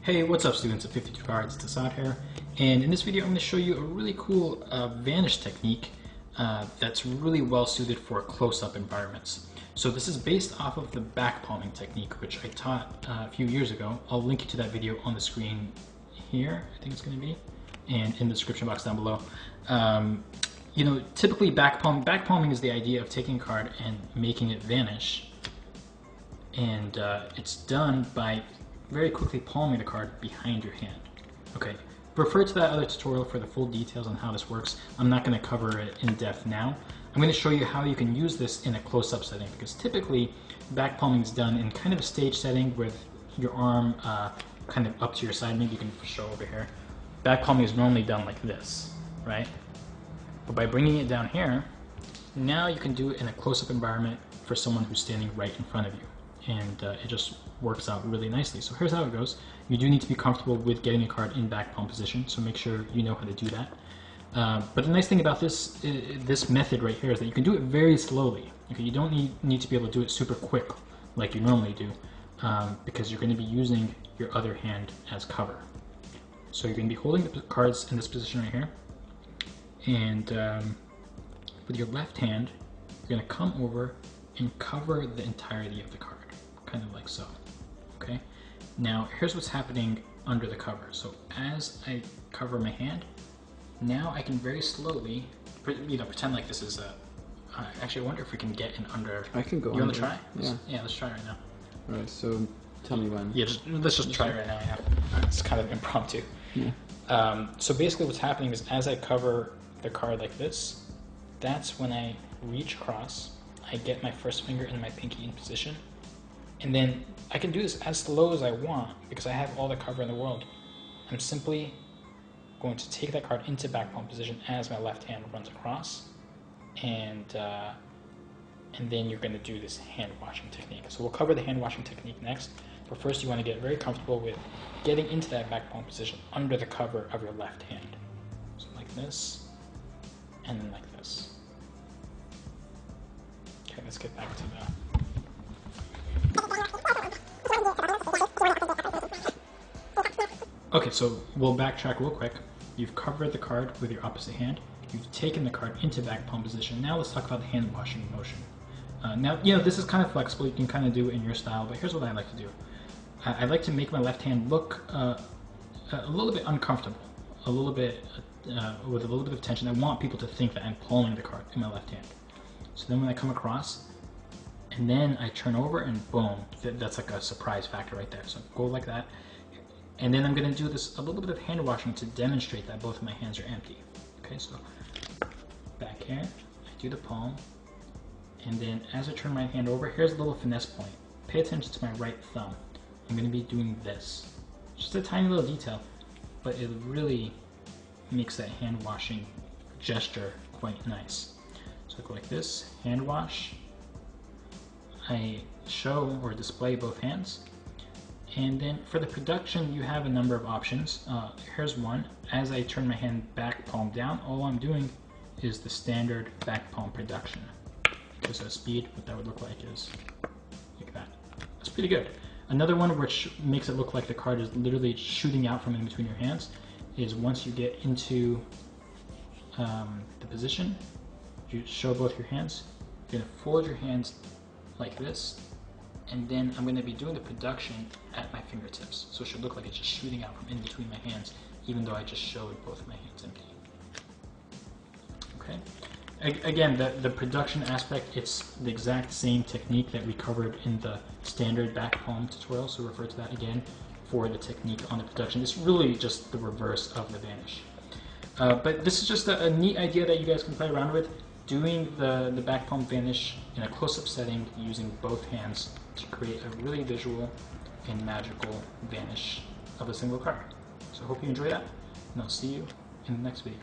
Hey, what's up students of 52 Cards? It's Assad here, and in this video I'm going to show you a really cool vanish technique that's really well suited for close-up environments. So this is based off of the back palming technique, which I taught a few years ago. I'll link you to that video on the screen here, I think it's going to be, and in the description box down below. You know, typically back palming is the idea of taking a card and making it vanish, and it's done by very quickly palming the card behind your hand. Okay, refer to that other tutorial for the full details on how this works. I'm not going to cover it in depth now. I'm going to show you how you can use this in a close-up setting, because typically back palming is done in kind of a stage setting with your arm kind of up to your side. Maybe you can show over here. Back palming is normally done like this, right? But by bringing it down here, now you can do it in a close-up environment for someone who's standing right in front of you. And it just works out really nicely. So here's how it goes. You do need to be comfortable with getting a card in back palm position, so make sure you know how to do that. But the nice thing about this method right here is that you can do it very slowly. Okay, you don't need to be able to do it super quick like you normally do, because you're going to be using your other hand as cover. So you're going to be holding the cards in this position right here, and with your left hand, you're going to come over and cover the entirety of the card, kind of like so. Okay, now here's what's happening under the cover. So as I cover my hand, now I can very slowly, pretend like this is a. Actually, I wonder if we can get in under. I can go. You want to try? Yeah. Yeah, let's try right now. All right. So tell me when. Yeah, let's just try it right now. Yeah, it's kind of impromptu. Yeah. So basically, what's happening is as I cover the card like this, that's when I reach across. I get my first finger and my pinky in position, and then I can do this as slow as I want because I have all the cover in the world. I'm simply going to take that card into back palm position as my left hand runs across, and then you're going to do this hand washing technique. So we'll cover the hand washing technique next, but first you want to get very comfortable with getting into that back palm position under the cover of your left hand. So like this, and then like this. Okay, let's get back to Okay, so we'll backtrack real quick. You've covered the card with your opposite hand. You've taken the card into back palm position. Now let's talk about the hand washing motion. Now, you know, this is kind of flexible. You can kind of do it in your style, but here's what I like to do. I like to make my left hand look a little bit uncomfortable, a little bit with a little bit of tension. I want people to think that I'm palming the card in my left hand. So then when I come across, and then I turn over, and boom, that's like a surprise factor right there. So go like that. And then I'm going to do this a little bit of hand washing to demonstrate that both of my hands are empty. Okay, so back here, I do the palm, and then as I turn my hand over, here's a little finesse point. Pay attention to my right thumb. I'm going to be doing this. Just a tiny little detail, but it really makes that hand washing gesture quite nice. So I go like this, hand wash. I show or display both hands. And then for the production, you have a number of options. Here's one. As I turn my hand back palm down, all I'm doing is the standard back palm production. Just at speed, what that would look like is like that. That's pretty good. Another one which makes it look like the card is literally shooting out from in between your hands is once you get into the position, you show both your hands, you're going to fold your hands like this, and then I'm going to be doing the production at my fingertips. So it should look like it's just shooting out from in between my hands, even though I just showed both of my hands empty. Okay. Again, the production aspect, it's the exact same technique that we covered in the standard back palm tutorial, so refer to that again for the technique on the production. It's really just the reverse of the vanish. But this is just a neat idea that you guys can play around with, doing the back palm vanish in a close-up setting using both hands to create a really visual and magical vanish of a single card. So I hope you enjoy that, and I'll see you in the next video.